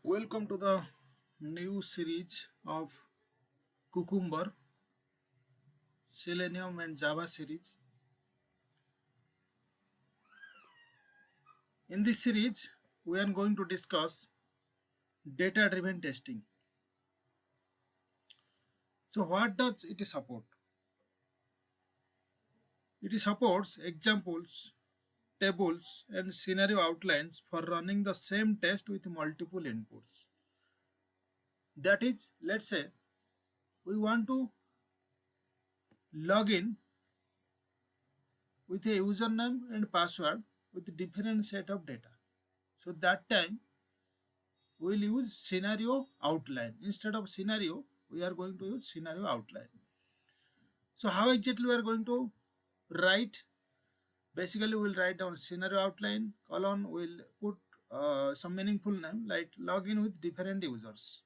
Welcome to the new series of Cucumber Selenium and Java series. In this series, we are going to discuss data driven testing. So, what does it support? It supports examples, tables, and scenario outlines for running the same test with multiple inputs. That is, let's say we want to log in with a username and password with different set of data. So that time we will use scenario outline. Instead of scenario, we are going to use scenario outline. So how exactly we are going to write? Basically, we'll write down scenario outline, colon, we'll put some meaningful name like login with different users.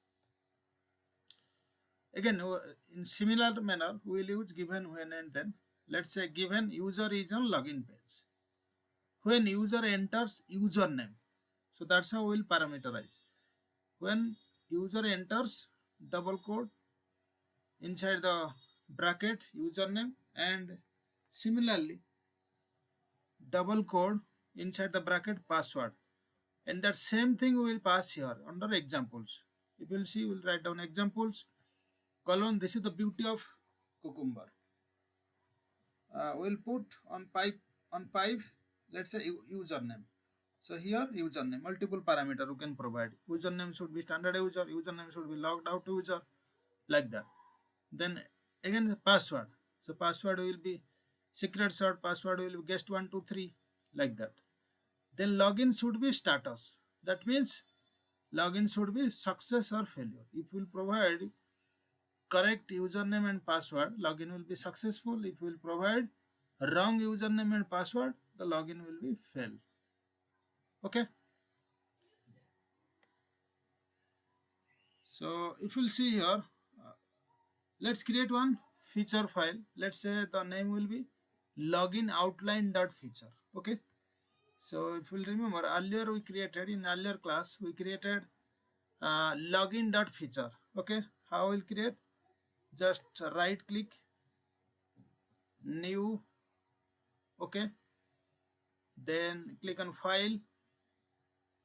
Again, in similar manner, we will use given, when, and then. Let's say given user is on login page. When user enters username, so that's how we'll parameterize. When user enters, double quote, inside the bracket username, and similarly double quote inside the bracket password, and that same thing we will pass here under examples. If you will see, we'll write down examples, colon. This is the beauty of Cucumber. We'll put on pipe, let's say username. So here username, multiple parameter you can provide. Username should be standard user, username should be logged out user, like that. Then again the password. So password will be secret sort, password will be guest 123, like that. Then login should be status. That means login should be success or failure. If we provide correct username and password, login will be successful. If we provide wrong username and password, the login will be fail. Okay. So if you'll see here, let's create one feature file. Let's say the name will be login outline.feature. Okay. So if you'll remember, earlier we created, in earlier class we created login.feature. Okay. How we'll create? Just right click, new. Okay. Then click on file.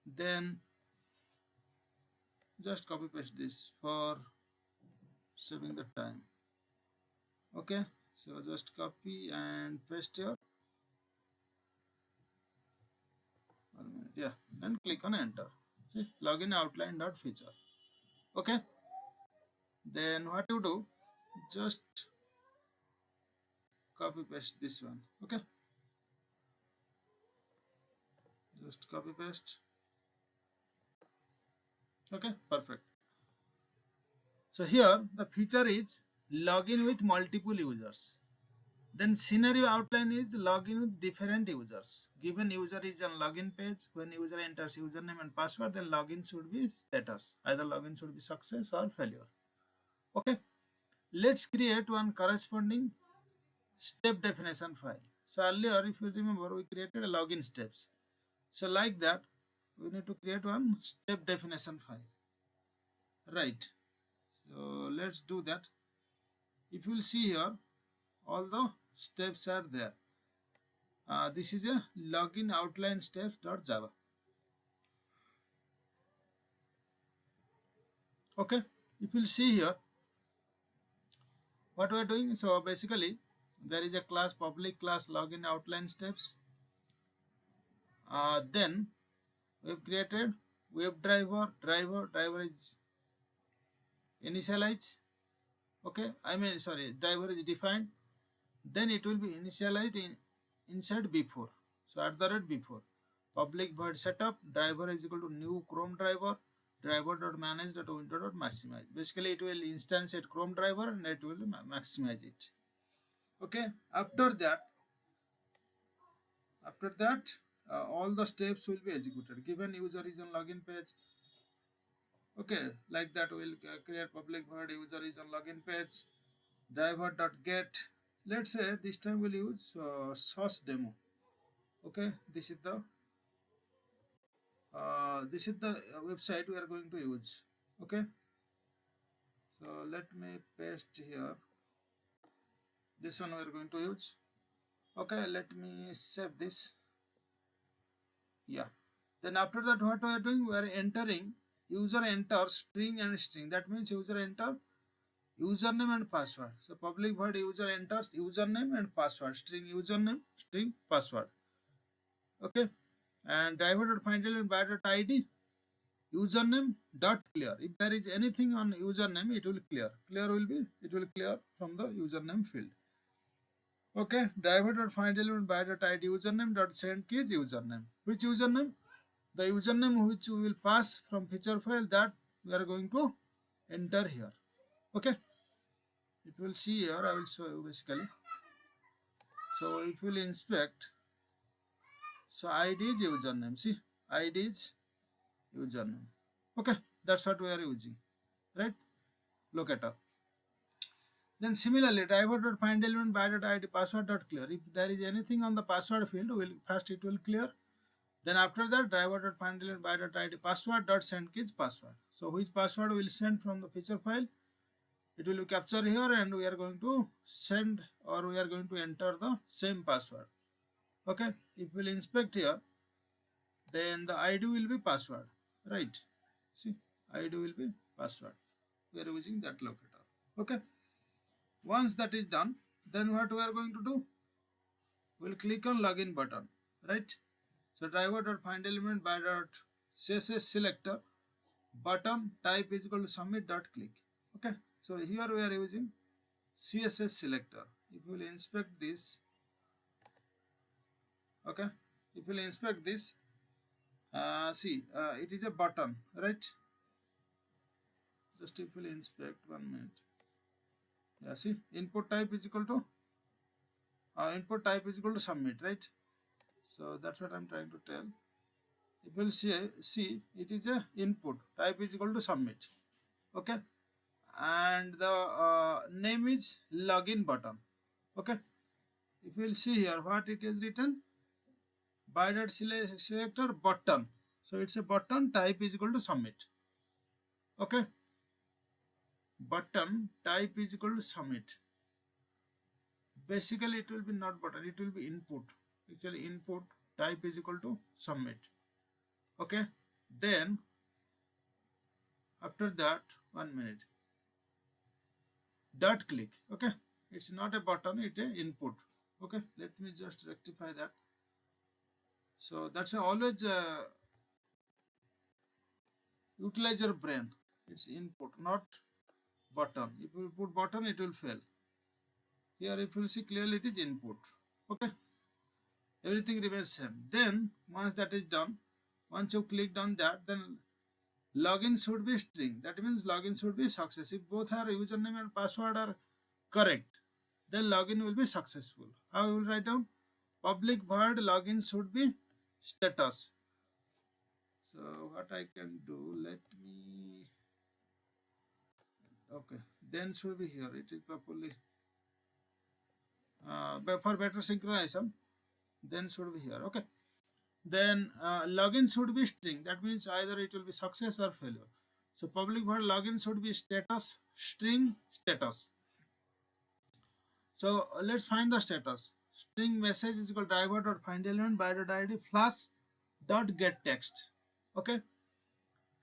Then just copy paste this for saving the time. Okay. So just copy and paste here. 1 minute, yeah, and click on enter. See, login outline.feature. Okay. Then what you do, just copy paste this one. Okay. Just copy paste. Okay, perfect. So here the feature is login with multiple users. Then scenario outline is login with different users. Given user is on login page, when user enters username and password, then login should be status. Either login should be success or failure. Okay. Let's create one corresponding step definition file. So earlier, if you remember, we created a login steps. So like that, we need to create one step definition file. Right. So let's do that. If you will see here, all the steps are there. This is a login outline steps.java. Okay. If you will see here, what we are doing. So basically, there is a class, public class login outline steps. Then we have created web driver is initialized. Okay, I mean, sorry, driver is defined. Then it will be initialized inside before. So at the rate before, public void setup driver is equal to new Chrome driver.manage.window.maximize. Basically, it will instantiate Chrome driver and it will maximize it. Okay, after that, all the steps will be executed. Given user is on login page. Okay, like that we'll create public void user is on login page, driver.get. Let's say this time we'll use source demo. Okay, this is the This is the website we are going to use. Okay, so let me paste here. This one we are going to use. Okay, let me save this. Yeah. Then after that, what we are doing? We are entering. User enters string and string. That means user enter username and password. So public void user enters username and password. String username, string password. Okay. And driver dot find element by dot id username dot clear. If there is anything on username, it will clear. It will clear from the username field. Okay, driver dot find element by dot id username dot send key is username. Which username? The username which we will pass from feature file, that we are going to enter here. Okay, it will see here. I will show you basically. So it will inspect. So id is username. See, id is username. Okay, that's what we are using, right? Locator. Then similarly, driver dot find element by dot id password dot clear. If there is anything on the password field, first it will clear. Then after that, driver dot find element by dot id password dot send keys password. So which password will send from the feature file? It will be captured here, and we are going to send, or we are going to enter the same password. Okay, if we will inspect here, then the id will be password, right? See, id will be password. We are using that locator. Okay, once that is done, then what we are going to do? We'll click on login button, right? So driver dot find element by dot css selector button type is equal to submit dot click. Okay, so here we are using css selector. If you will inspect this, okay, if you will inspect this, see, it is a button, right? Just if you will inspect 1 minute. Yeah, see, input type is equal to submit, right? So that's what I'm trying to tell. If you will see, it is a input type is equal to submit. Okay, and the name is login button. Okay, if you will see here, what it is written, by dot selector button. So it's a button type is equal to submit. Okay, button type is equal to submit. Basically it will be not button, it will be input. Actually input type is equal to submit. Okay, then after that, 1 minute, dot click. Okay, it's not a button, it's a input. Okay, let me just rectify that. So that's always utilize your brain. It's input, not button. If you put button, it will fail. Here if you see clearly, it is input. Okay, everything remains same. Then once that is done, once you clicked on that, then login should be string. That means login should be success. If both are username and password are correct, then login will be successful. How you will write down? Public void login should be status. So what I can do, let me, okay, then should be here. It is properly but for better synchronization, then should be here. Okay, then login should be string. That means either it will be success or failure. So public void login should be status string status. So let's find the status. String message is equal to driver dot find element by dot id flash dot get text. Okay,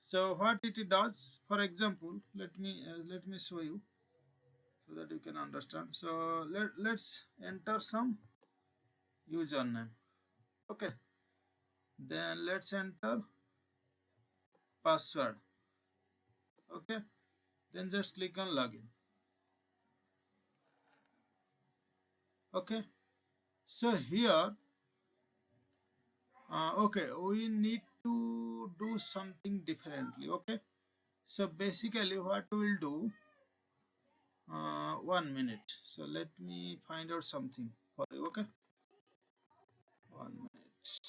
so what it does, for example, let me show you so that you can understand. So let's enter some username. Okay, then let's enter password. Okay, then just click on login. Okay, so here okay, we need to do something differently. Okay, so basically what we will do, 1 minute, so let me find out something for you. Okay, 1 minute.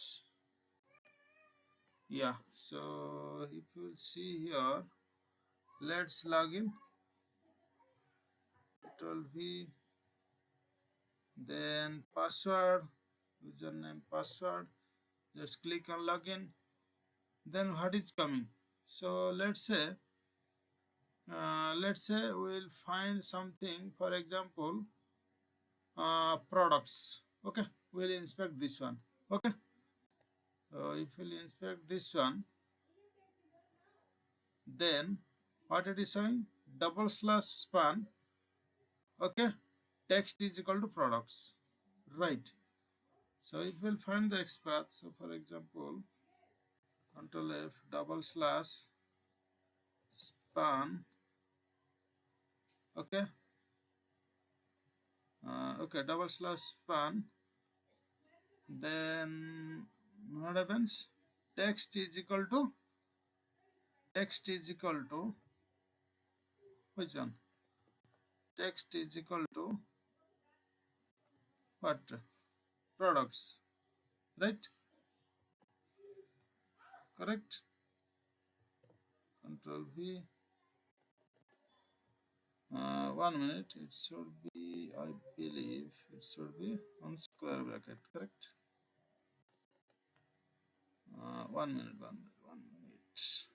Yeah, so if you will see here, let's log in. It will be then password, username, password. Just click on login. then what is coming? So let's say we'll find something, for example, products. Okay, we'll inspect this one. Okay, if we'll inspect this one, then what it is showing? Double slash span. Okay, text is equal to products, right? So it will find the XPath. So for example, Control F, double slash span. Okay, okay, double slash span. Then what happens? Text is equal to which one? Text is equal to what? Products, right? Correct. Control V. 1 minute. It should be, I believe, it should be on square bracket. Correct. 1 minute. 1 minute. 1 minute.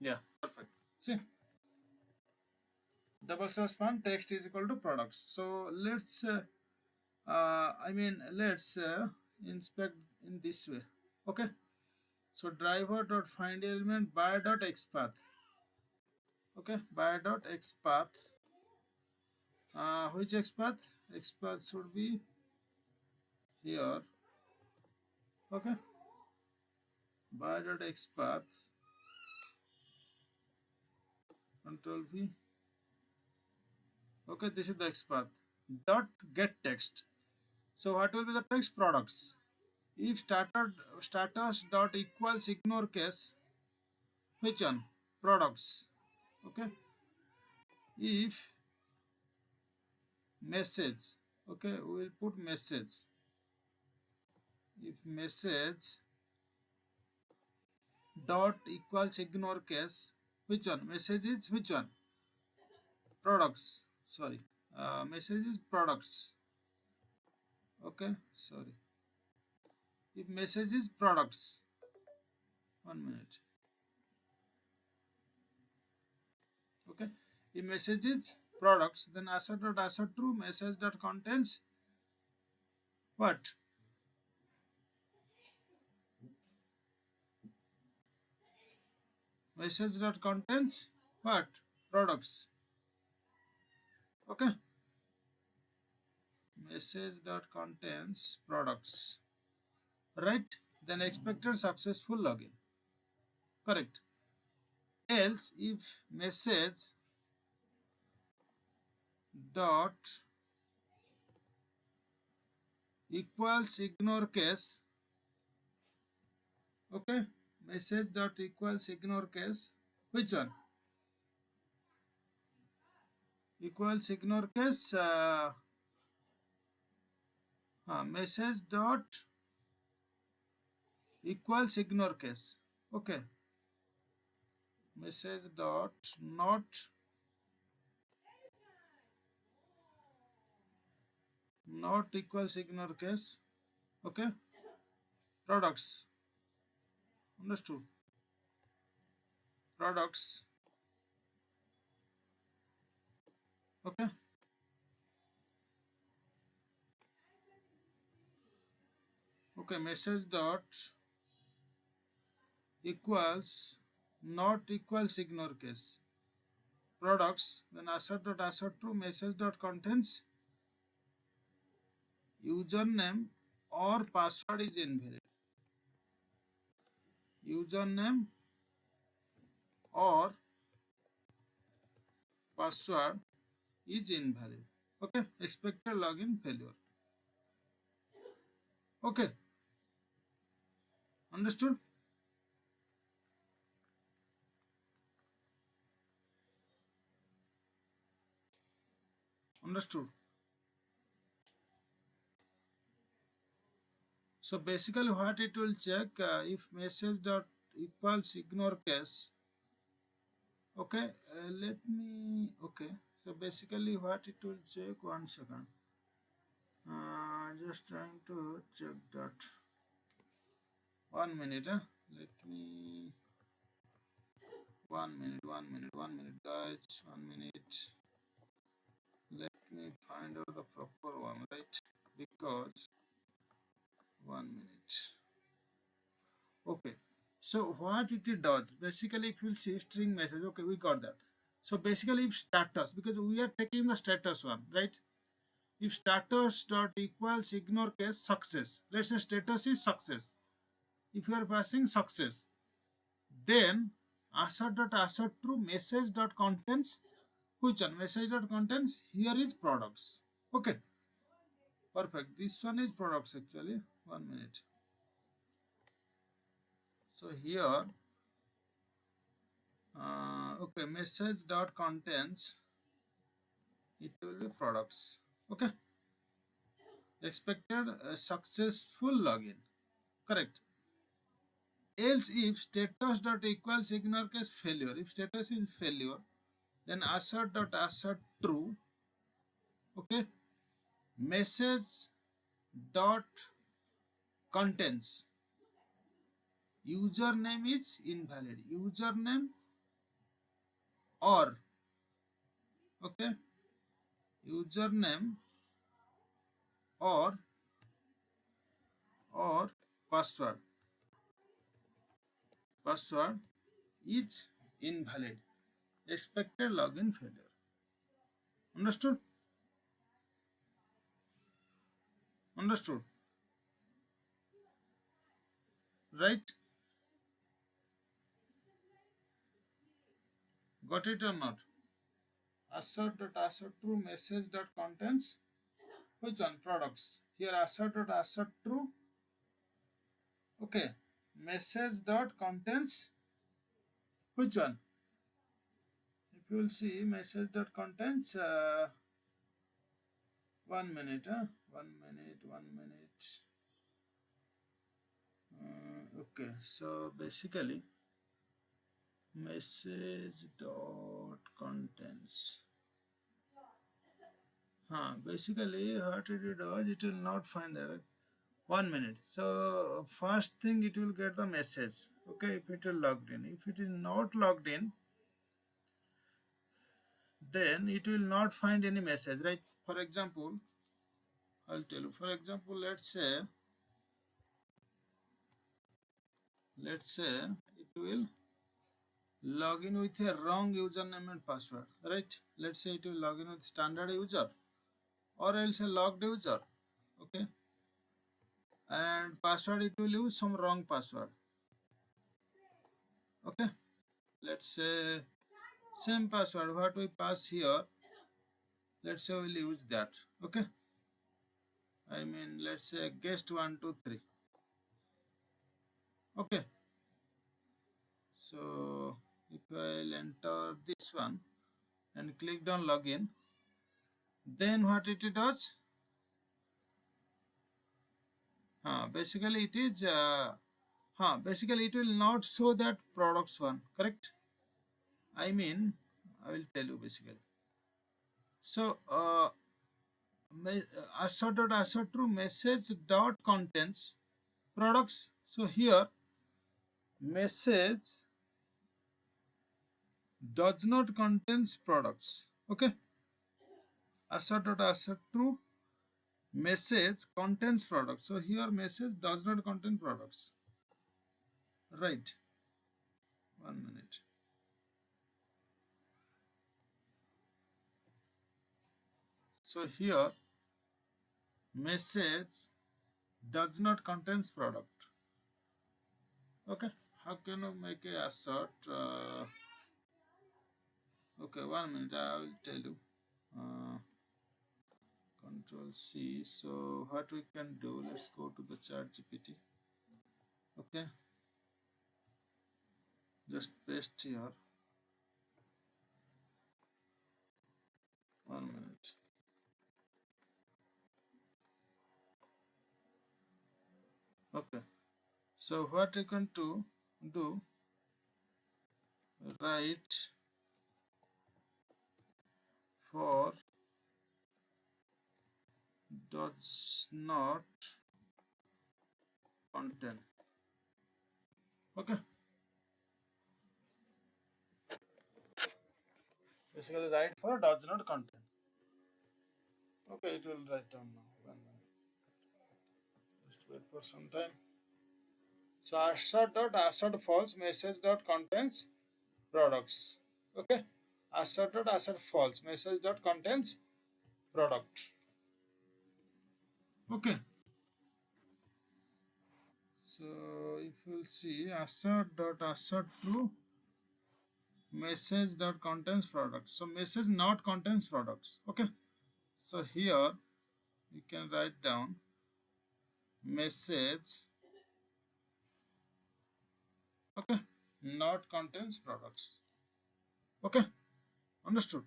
Yeah. Perfect. See, double slash span text is equal to products. So let's inspect in this way. Okay. So driver dot find element by dot xpath. Okay, by dot xpath. Which xpath? Xpath should be here. Okay, by dot xpath. Control V. Okay, this is the xpath. Dot get text. So what will be the text? Products. If status dot equals ignore case, which one? Products. Okay. If message, okay, we will put message. If message dot equals ignore case, which one? Message is which one? Products. Sorry. Message is products. Okay. Sorry. If message is products. 1 minute. Okay. If message is products, then assert dot assert true message dot contains what? Message dot contains what? Products. Okay. Message dot contains products. Right? Then expected successful login. Correct. Else if message dot equals ignore case, okay, message dot equals ignore case, which one? Equals ignore case, message dot equals ignore case, okay, message dot not equals ignore case, okay, products. Understood? Products. Okay. Okay. Message dot equals not equals ignore case. Products. Then assert dot assert true message dot contains username or password is invalid. Username or password is invalid. Okay. Expected login failure. Okay. Understood? Understood. So basically what it will check, if message dot equals ignore case. Okay, let me, okay, so basically what it will check, 1 second, just trying to check that. 1 minute, huh? Let me 1 minute, guys. 1 minute. Let me find out the proper one, right? Because 1 minute. Okay. So what it does basically, if you see string message, okay, we got that. So basically, if status, because we are taking the status one, right? If status dot equals ignore case success, let's say status is success. If you are passing success, then assert dot assert true message dot contains which one? Message dot contains here is products. Okay, perfect. This one is products actually. 1 minute. So here, okay, message dot contains, it will be products. Okay, expected successful login. Correct. Else if status dot equals ignore case failure. If status is failure, then assert dot assert true. Okay, message dot contains username is invalid. Username or, okay, username or password is invalid. Expected login failure. Understood? Understood? Right? Got it or not? Assert dot assert true message dot contains which one? Products. Here assert dot assert true. Okay. Message dot contains which one? If you will see, message dot contains 1 minute. 1 minute. 1 minute. Okay. So basically, message dot contains. Basically what it does, it will not find the 1 minute. So first thing, it will get the message. Okay, if it is logged in. If it is not logged in, then it will not find any message, right? For example, I'll tell you. For example, let's say it will log in with a wrong username and password, right? Let's say it will log in with standard user or else a logged user. Okay, and password, it will use some wrong password. Okay, let's say same password what we pass here, let's say we'll use that. Okay, I mean, let's say guest 123. Okay, so if I'll enter this one and click on login, then what it does, basically it is basically it will not show that products one. Correct, I mean, I will tell you basically. So assert dot assert true message dot contains products. So here message does not contains products. Okay, assert dot assert true message contains products. So here message does not contain products, right? 1 minute. So here message does not contains product. Okay, how can you make a assert? Okay, 1 minute, I will tell you. Control C. So what we can do, let's go to the chat GPT. Okay, just paste here. 1 minute. Okay, so what you can do, write for does not contain. Okay, basically write for does not contain. Okay, it will write down now. Just wait for some time. So assert false message dot contains products. Okay, assert false message dot contains product. Okay, so if you'll see assert true message dot contains products. So message not contains products. Okay, so here you can write down message, okay, not contains products. Okay, understood.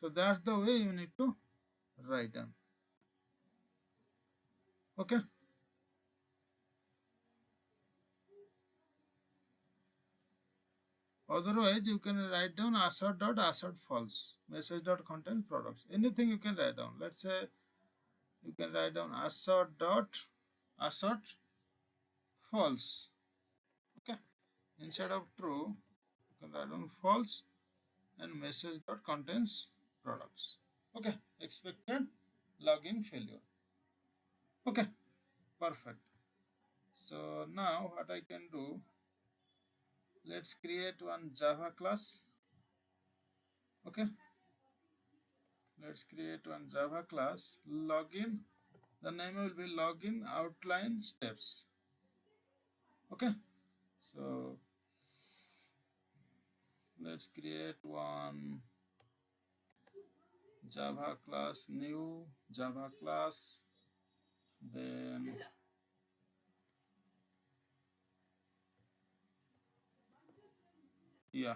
So that's the way you need to write down. Okay, otherwise you can write down assert false message dot contains products. Anything you can write down. Let's say you can write down assert false. Okay, instead of true you can write down false and message dot contains products. Okay, expected login failure. Okay, perfect. So now what I can do, let's create one Java class. Okay, let's create one Java class login. The name will be login outline steps. Okay, so let's create one Java class, new Java class, then yeah,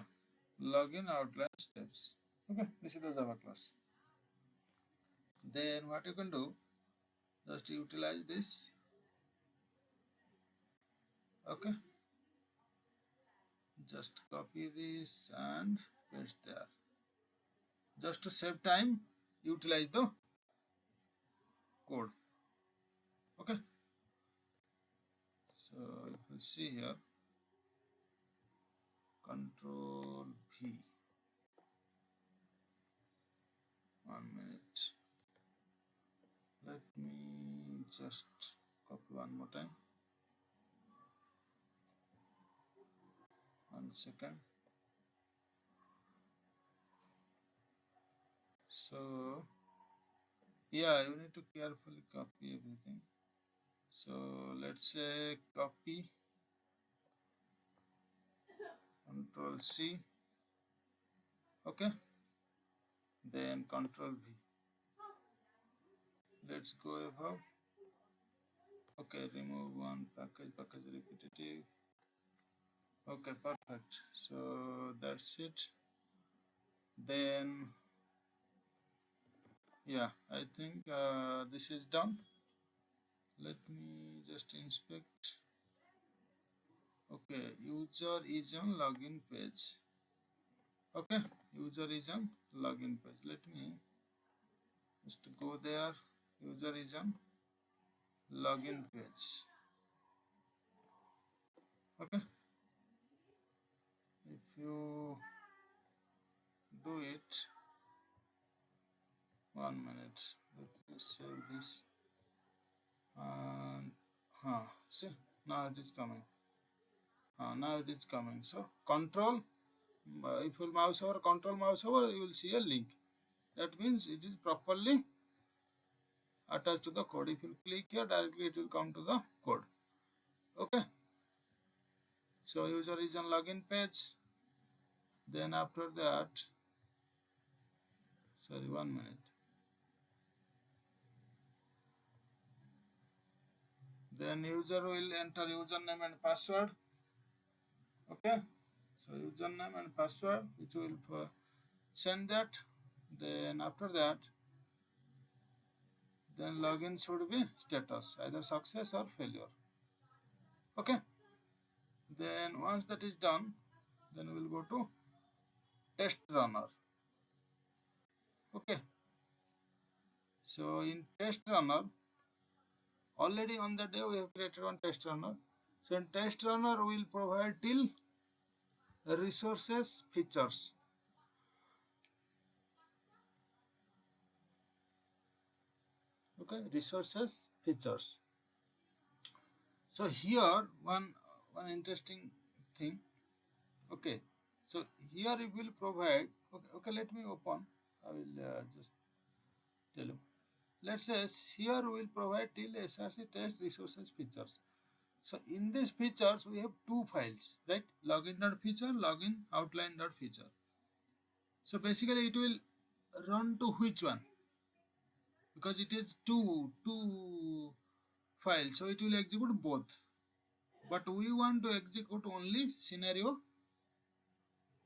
login outline steps. Okay, this is the Java class. Then what you can do, just utilize this. Okay, just copy this and paste there. Just to save time, utilize the code. Okay, so you will see here, Control V. 1 minute. Let me just copy one more time. 1 second. So yeah, you need to carefully copy everything. So let's say copy, Control C. Okay, then Control V. Let's go above. Okay, remove one package repetitive. Okay, perfect. So that's it. Then yeah, I think this is done. Let me just inspect. Okay, user is on login page. Okay, user is on login page. Let me just go there. User is on login page. Okay, if you do it, 1 minute. Let me save this. And see, now it is coming. Now it is coming. So control. If you mouse over, control mouse over, you will see a link. That means it is properly attached to the code. If you click here, directly it will come to the code. Okay, so user is on login page. Then after that, sorry, 1 minute. Then user will enter username and password. Okay, so username and password, which will send that. Then after that, then login should be status, either success or failure. Okay, then once that is done, then we will go to test runner. Okay, So in test runner, already on the day we have created one test runner. So in test runner we will provide till resources features. Okay, resources features. So here one interesting thing. Okay, so here it will provide. Okay, let me open. I will just tell you. Let's say here we will provide till SRC test resources features. So in these features we have two files, right? Login.feature, login outline.feature. So basically it will run to which one? Because it is two files, so it will execute both. But we want to execute only scenario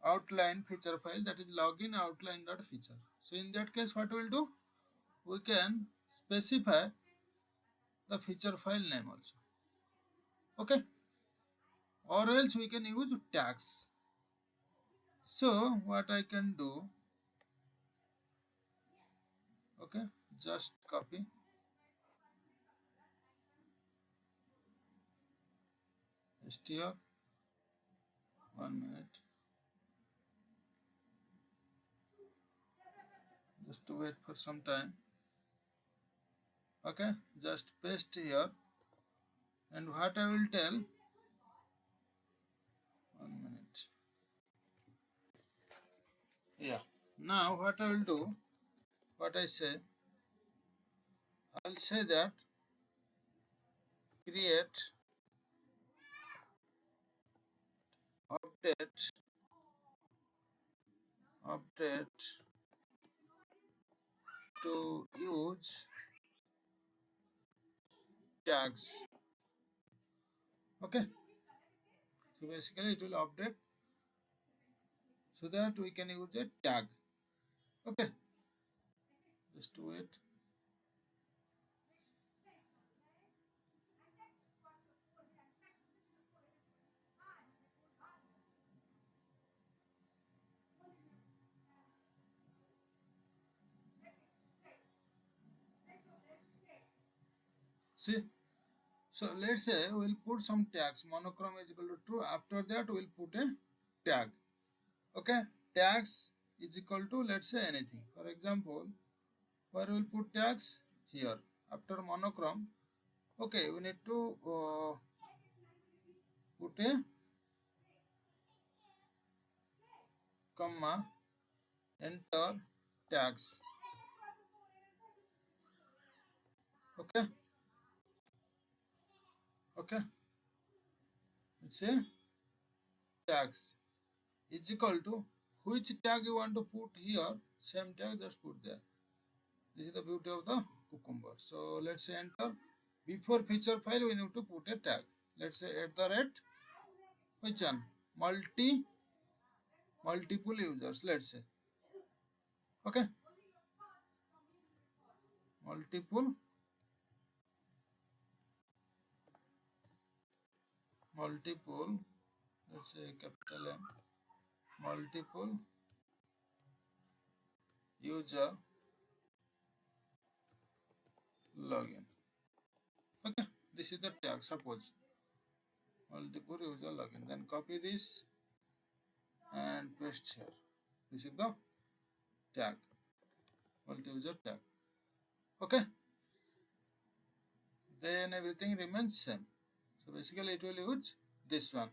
outline feature file, that is login outline.feature. So in that case what we will do? We can specify the feature file name also. Okay, or else we can use tags. So what I can do, okay, just copy, paste here. 1 minute, just to wait for some time. Okay, just paste here, and what I will tell, 1 minute. Yeah, now what I will do, what I say, I'll say that create update to use tags. Okay, so basically it will update so that we can use a tag. Okay, just to wait. See, so let's say we'll put some tags. Monochrome is equal to true. After that we'll put a tag. Okay, tags is equal to, let's say, anything. For example, where we'll put tags? Here. After monochrome, okay, we need to put a comma, enter tags. Okay, okay, it's a tags is equal to which tag you want to put here, same tag just put there. This is the beauty of the Cucumber. So let's say enter. Before feature file we need to put a tag. Let's say at the rate, which one? Multiple users, let's say. Okay, multiple let's say capital M, multiple user login. Okay, this is the tag. Suppose multiple user login, then copy this and paste here. This is the tag, multi-user tag. Okay, then everything remains same. So basically it will use this one.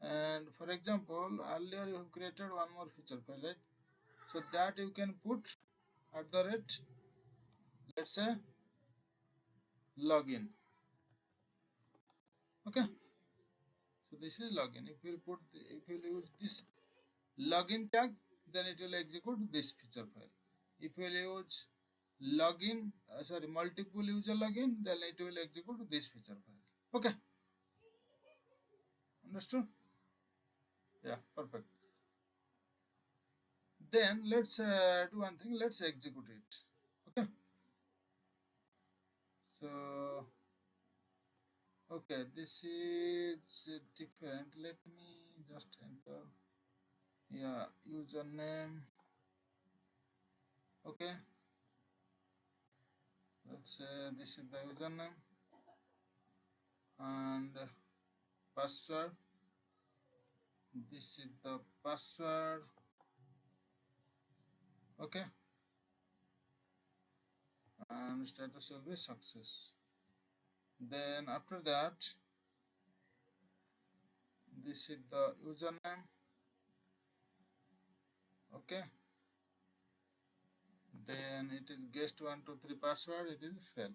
And for example, earlier you have created one more feature file, right? So that you can put at the rate, let's say, login. Okay, so this is login. If you use this login tag, then it will execute this feature file. If you use login, multiple user login, then it will execute this feature file. Okay, understood? Yeah, perfect. Then let's do one thing. Let's execute it. Okay. So okay, this is different. Let me just enter. Yeah, username. Okay. let's say this is the username and password. This is the password. Okay, and status will be success. Then after that, this is the username. Okay, then it is guest 123 password. It is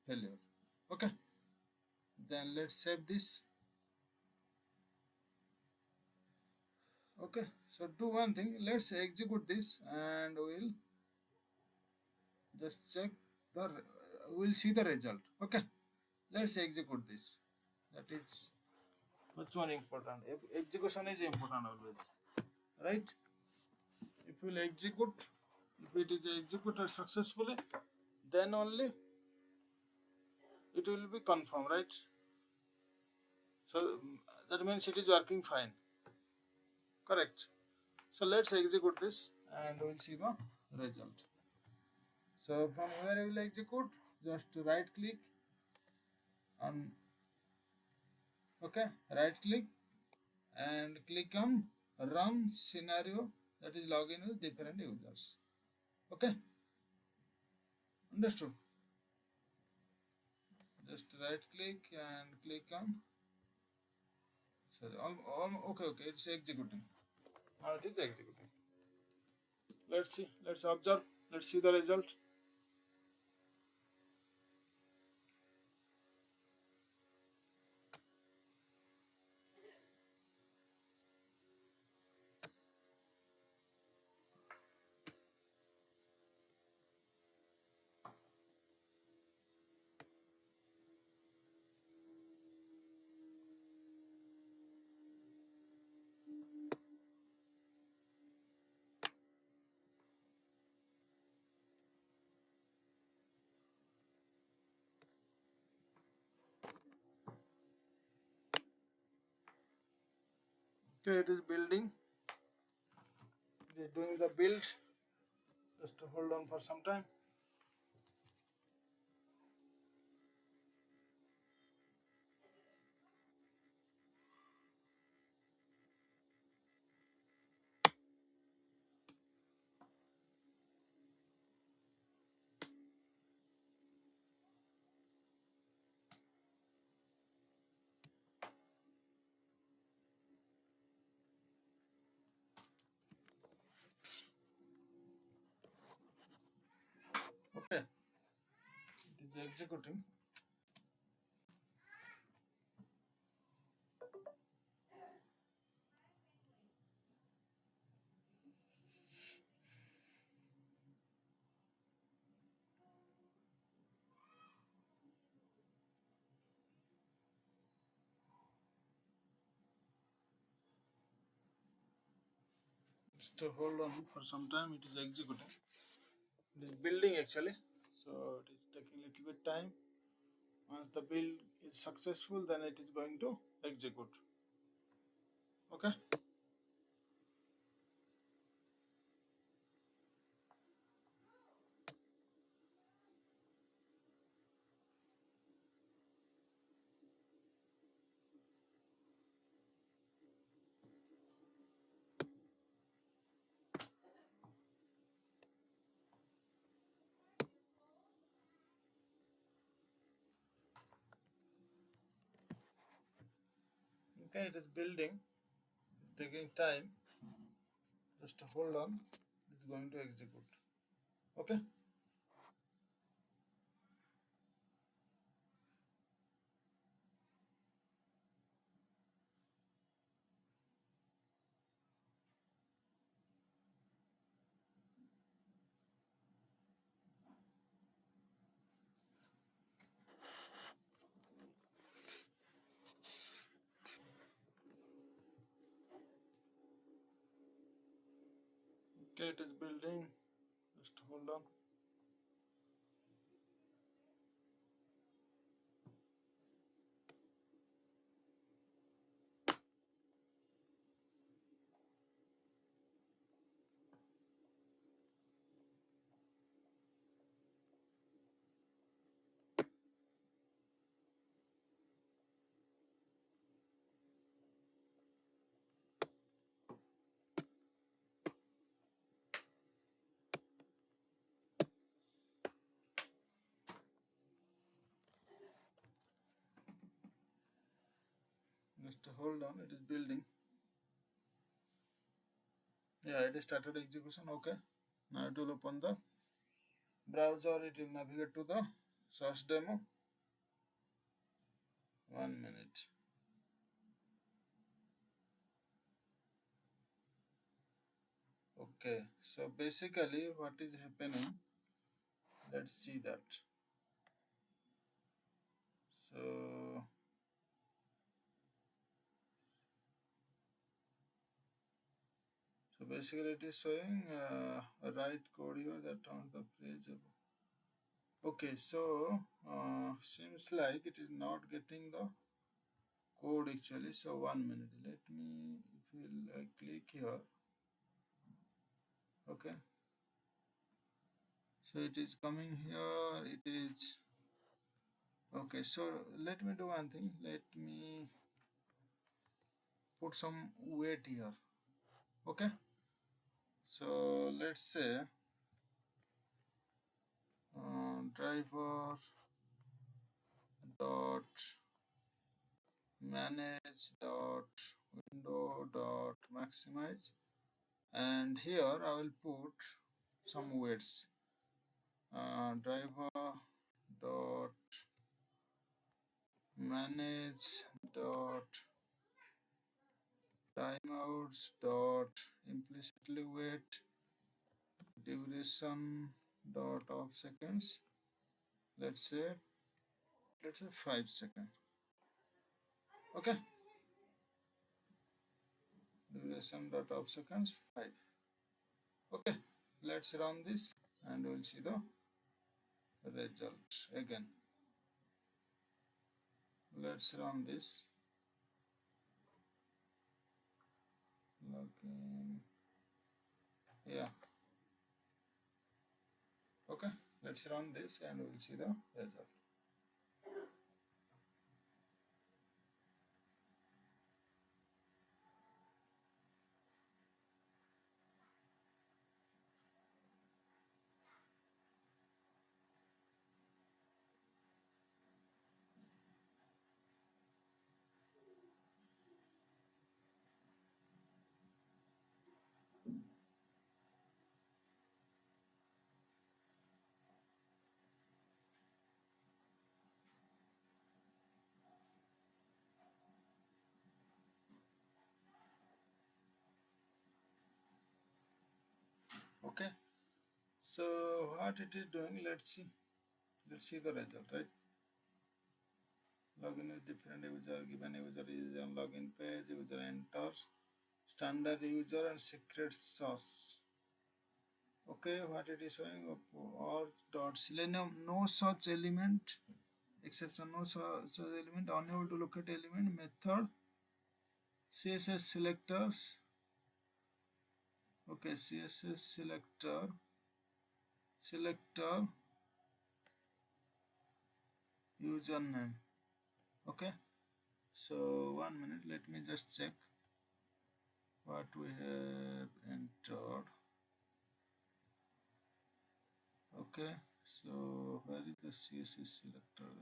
failure. Okay, then let's save this. Okay, so do one thing, let's execute this and we'll just check the we'll see the result. Okay, let's execute this. That is much more important. Execution is important always, right? If we'll execute, if it is executed successfully, then only it will be confirmed, right? So that means it is working fine. Correct. So let's execute this and we'll see the result. So from where I will execute, just right click on, okay, right click and click on run scenario, that is login with different users. Okay, understood? Just right click and click on, sorry, okay, it's executing. Now it is executing. Let's see, let's observe, let's see the result. Okay, it is building, it is doing the build. Just to hold on for some time. Okay, it is executing. Just to hold on for some time, it is executing. It is building actually, so it is taking a little bit time. Once the build is successful, then it is going to execute. Okay. Okay, it is building, taking time. Just to hold on, it's going to execute. Okay. Okay, it is building. Just hold on. Just hold on, it is building. Yeah, it is started execution. Okay, now it will open the browser. It will navigate to the source demo. 1 minute. Okay, so basically what is happening, let's see that. So basically it is showing write code here that on the page above. Okay, so seems like it is not getting the code actually. So 1 minute, let me, if we'll click here. Okay, so it is coming here, it is okay. So let me do one thing, let me put some weight here. Okay, so let's say driver dot manage dot window dot maximize, and here I will put some weights. Driver dot manage dot timeouts dot implicitly weight duration dot of seconds. Let's say 5 seconds. Okay, duration dot of seconds 5. Okay, let's run this and we'll see the result again. Let's run this. Login. Yeah. Okay, let's run this and we'll see the result. Okay, so what it is doing, let's see the result, right? Login with different user, given user is on login page, user enters standard user and secret sauce. Okay, what it is showing, or dot selenium, no such element, exception, no such element, unable to locate element, method, CSS selectors. Okay, CSS selector username. Okay, so 1 minute, let me just check what we have entered. Okay, so where is the CSS selector?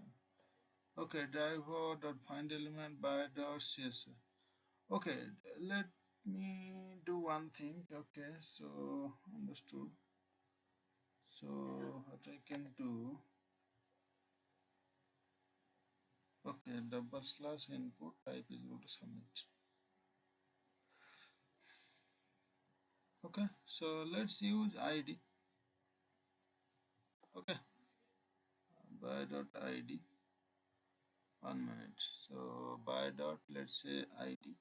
Okay, driver dot find element by dot CSS. Okay, let me do one thing. Okay, so understood. So what I can do, okay, double slash input type is equal to submit. Okay, so let's use ID. Okay, by dot ID. 1 minute. So by dot, let's say ID.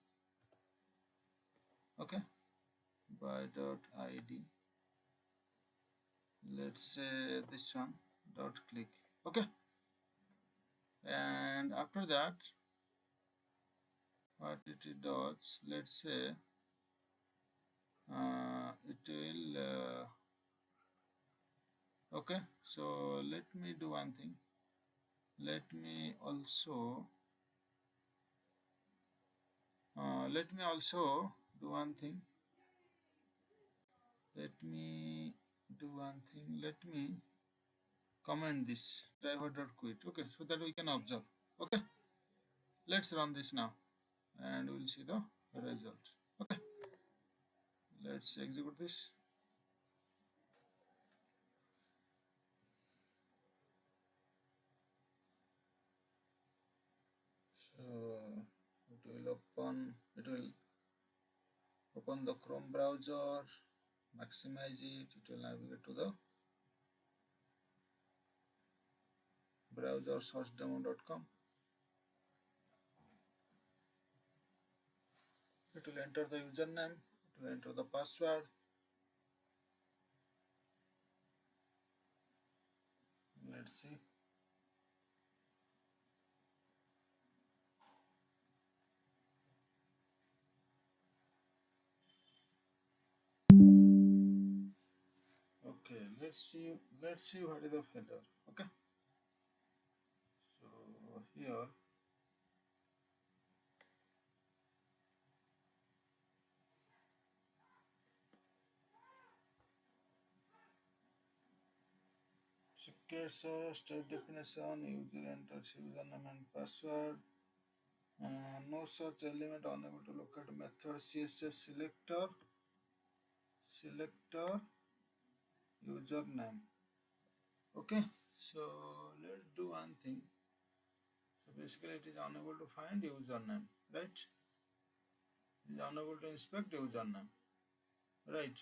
Okay, by dot ID. Let's say this one dot click. Okay, and after that, what it does, let's say it will. Okay, so let me do one thing. Let me also do one thing. Let me do one thing. Let me comment this driver.quit. Okay, so that we can observe. Okay, let's run this now and we'll see the result. Okay, let's execute this. So it will open the Chrome browser, maximize it will navigate to the browser sourcedemo.com. It will enter the username, it will enter the password. Let's see. Okay, let's see what is the failure. Okay, so here secure source, state definition, user enters username and password. No such element, unable to locate method CSS selector username. Okay, so let's do one thing. So basically it is unable to find username, right? It is unable to inspect username, right?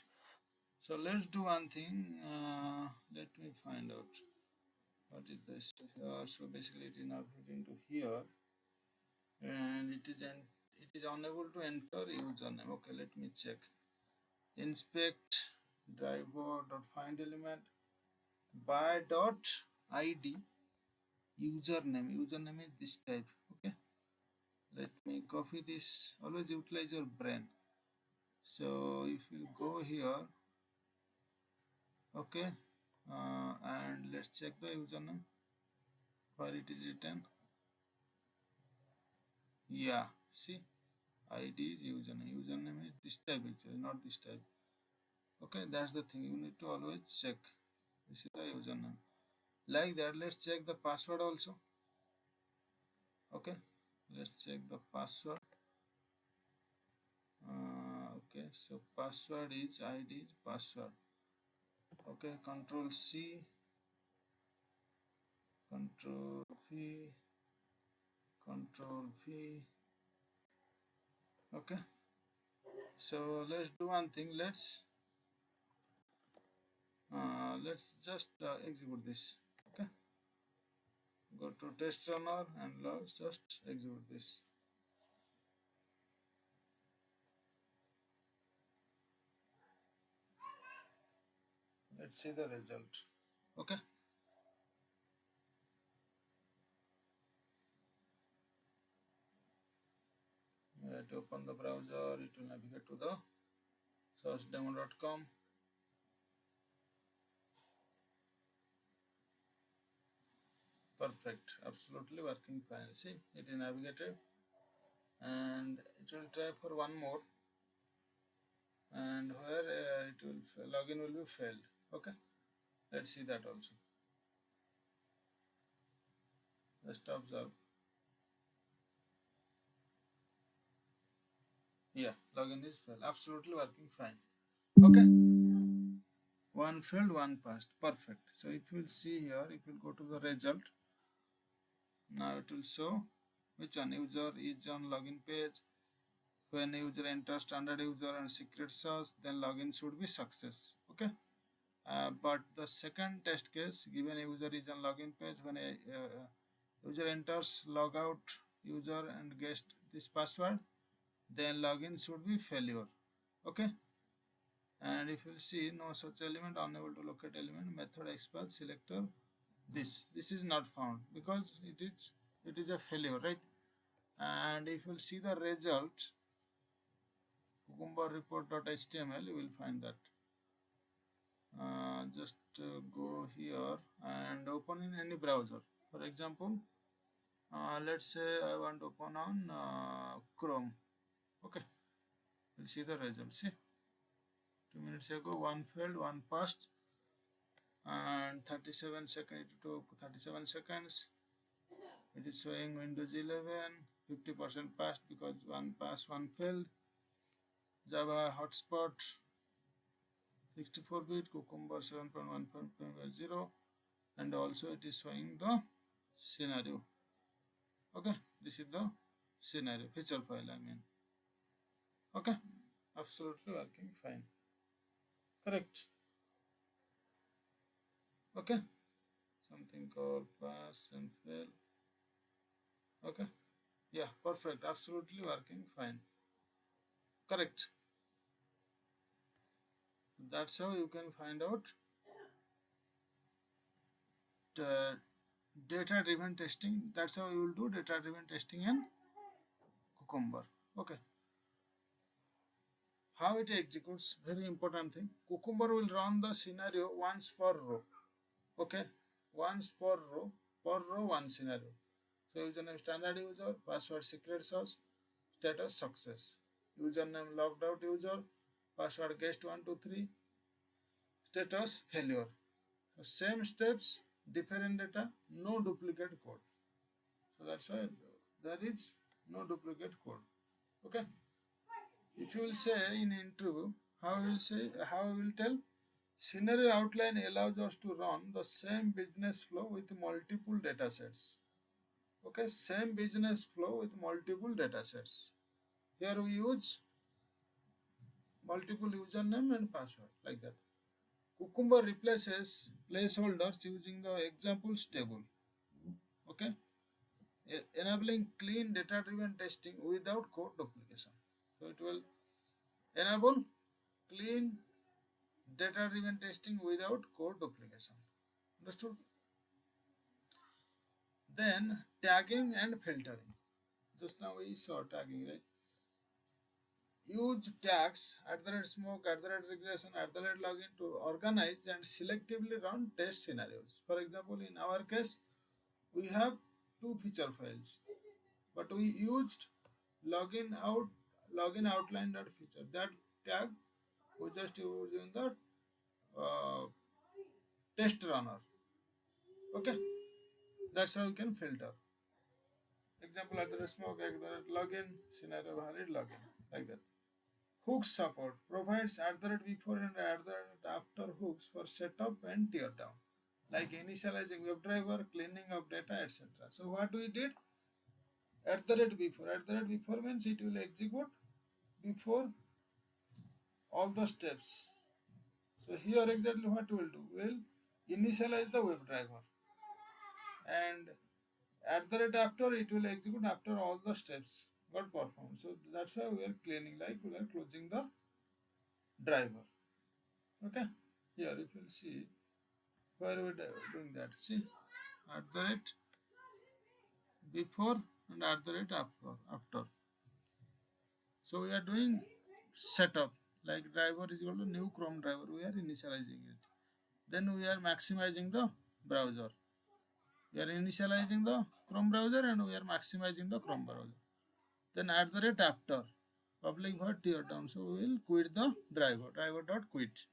So let's do one thing. Let me find out what is this here. So basically it is now hitting to here, and it is unable to enter username. Okay, let me check. Inspect driver dot find element by dot id username is this type. Okay, let me copy this. Always utilize your brain. So if you go here, okay, and let's check the username where it is written. Yeah, see, id is username is this type actually, not this type. Okay, that's the thing, you need to always check. This is the username like that. Let's check the password also. Okay, let's check the password. Okay, so password is id is password. Okay, control C, control V, control V. Okay, so let's do one thing. Let's just execute this. Okay, go to test runner and let's just execute this. Let's see the result. Okay, to open the browser, it will navigate to the sourcedemo.com. Perfect, absolutely working fine. See, it is navigated, and it will try for one more, and where it will login will be failed. Okay, let's see that also. Just observe. Yeah, login is failed. Absolutely working fine. Okay, one failed, one passed. Perfect. So if you will see here, if you go to the result, now it will show which one user is on login page. When user enters standard user and secret sauce, then login should be success. Okay. But the second test case, given user is on login page, when a user enters logout user and guessed this password, then login should be failure. Okay, and if you see no such element, unable to locate element, method expert selector, this is not found because it is a failure, right? And if you see the result, cucumber report.html, you will find that. Just go here and open in any browser. For example, let's say I want to open on Chrome. Okay, we'll see the result. See, 2 minutes ago one failed, one passed, and 37 seconds, it took 37 seconds. It is showing Windows 11 50% passed because one pass, one failed. Java hotspot 64-bit, Cucumber 7.1.0, and also it is showing the scenario. Okay, this is the scenario feature file. I mean, okay, absolutely working fine. Correct. Okay, something called pass and fail. Okay, yeah, perfect. Absolutely working fine. Correct. That's how you can find out data driven testing. That's how you will do data driven testing in Cucumber. Okay. How it executes, very important thing. Cucumber will run the scenario once per row. Okay, once per row one scenario. So username standard user, password secret source, status success. Username logged out user, password guest 123, status failure. So same steps, different data, no duplicate code. So that's why there is no duplicate code. Okay. If you will say in interview, how you will tell scenario outline allows us to run the same business flow with multiple data sets. Okay, same business flow with multiple data sets. Here we use multiple username and password like that. Cucumber replaces placeholders using the examples table. Okay, enabling clean data driven testing without code duplication. So it will enable clean data driven testing without code duplication. Understood? Then tagging and filtering. Just now we saw tagging, right? Use tags @smoke, @regression, @login to organize and selectively run test scenarios. For example, in our case, we have two feature files, but we used login out login outline.feature. That tag we just use in the uh, test runner. Okay, that's how you can filter. Example @smoke, @login, scenario valid login, like that. Hooks support provides @before and @after hooks for setup and teardown, like initializing WebDriver, cleaning of data, etc. So what we did, @before. @before means it will execute before all the steps. So here exactly what we will do, we will initialize the WebDriver, and after it will execute after all the steps got performed. So that's why we are cleaning, like we are closing the driver. Okay, here if you will see where we are doing that. See, before and after. So we are doing setup, like driver is equal to new Chrome driver. We are initializing it. Then we are maximizing the browser. We are initializing the Chrome browser and we are maximizing the Chrome browser. Then after public void tear down. So we will quit the driver.quit.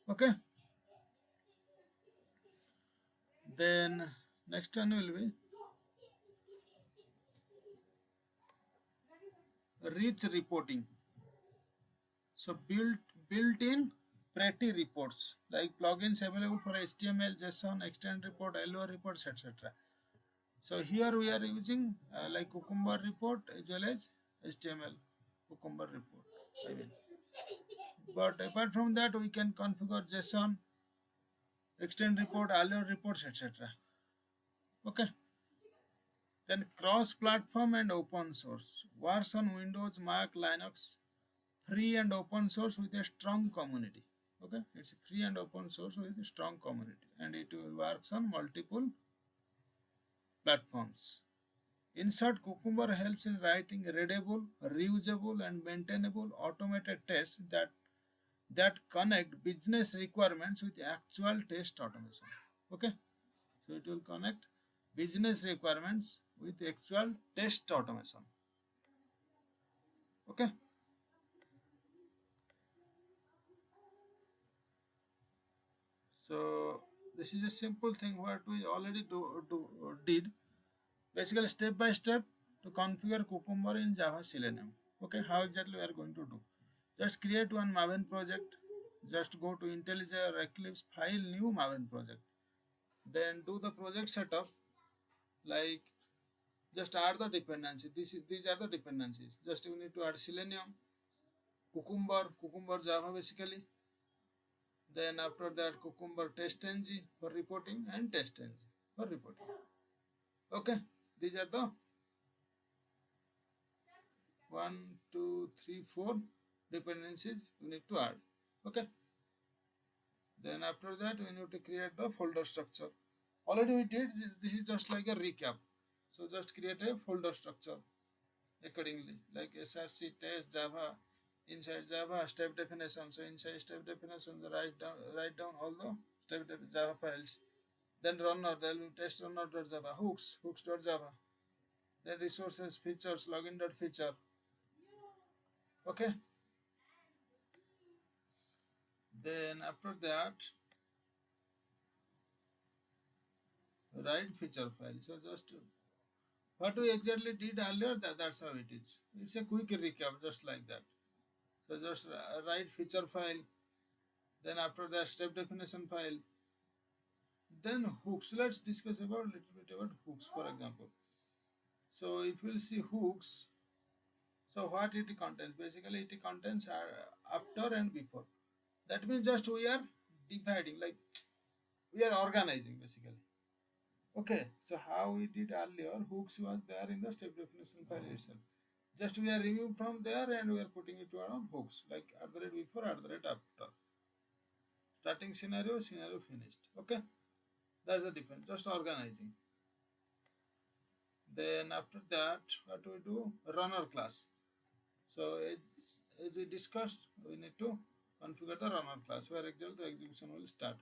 Okay. Then next one will be rich reporting. So built-in pretty reports, like plugins available for HTML, JSON, extend report, LO reports, etc. So here we are using like Cucumber report as well as HTML Cucumber report. I mean, but apart from that, we can configure JSON, extend report, LO reports, etc. Okay. Then cross-platform and open source works on Windows, Mac, Linux, free and open source with a strong community. Okay, it's free and open source with a strong community, and it works on multiple platforms. In short, Cucumber helps in writing readable, reusable, and maintainable automated tests that connect business requirements with actual test automation. Okay, so it will connect business requirements with actual test automation. Okay. So this is a simple thing what we already did. Basically, step by step to configure Cucumber in Java Selenium. Okay, how exactly we are going to do? Just create one Maven project. Just go to IntelliJ or Eclipse, file new Maven project. Then do the project setup, like just add the dependency. These are the dependencies. Just you need to add Selenium, Cucumber Java basically. Then after that Cucumber test-ng for reporting and test-ng for reporting. Okay, these are the 1, 2, 3, 4 dependencies you need to add. Okay. Then after that we need to create the folder structure. Already we did, this is just like a recap. So just create a folder structure accordingly, like src test Java, inside Java step definition. So inside step definition, write down all the Java files. Then runner, there will be test runner.java, hooks.java. Then resources, features, login.feature. Okay. Then after that, write feature file. So just what we exactly did earlier, that's how it is. It's a quick recap, just like that. So just write feature file. Then after that, step definition file. Then hooks. Let's discuss about little bit about hooks, for example. So if we'll see hooks, so what it contains? Basically, it contains after and before. That means just we are dividing, like we are organizing basically. Okay, so how we did earlier, hooks was there in the step definition file itself. Just we are removing from there and we are putting it on hooks, like at the rate before, at the rate after. Starting scenario, scenario finished. Okay, that's the difference, just organizing. Then after that, what do we do? Runner class. So as we discussed, we need to configure the runner class where actually the execution will start.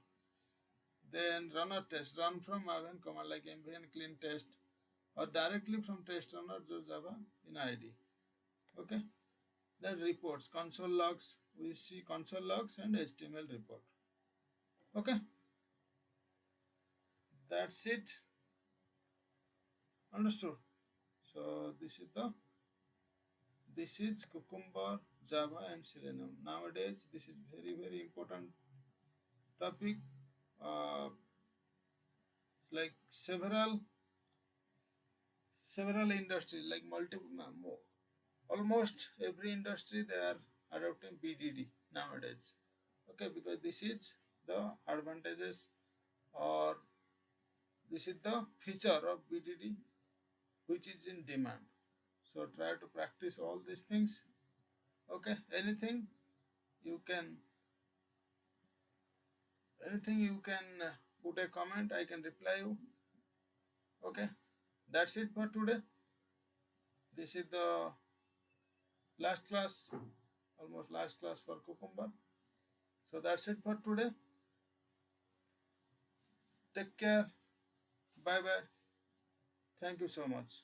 Then runner test, run from Maven command like mvn clean test or directly from test runner Java in ID. Okay. Then reports, console logs, we see console logs and HTML report. Okay. That's it. Understood. So this is Cucumber, Java and Selenium. Nowadays this is very important topic. Uh, like several industries, like almost every industry they are adopting BDD nowadays. Okay, because this is the advantages, or this is the feature of BDD which is in demand. So try to practice all these things. Okay, anything you can put a comment, I can reply you. Okay, that's it for today. This is the last class, almost last class for Cucumber. So that's it for today. Take care. Bye bye. Thank you so much.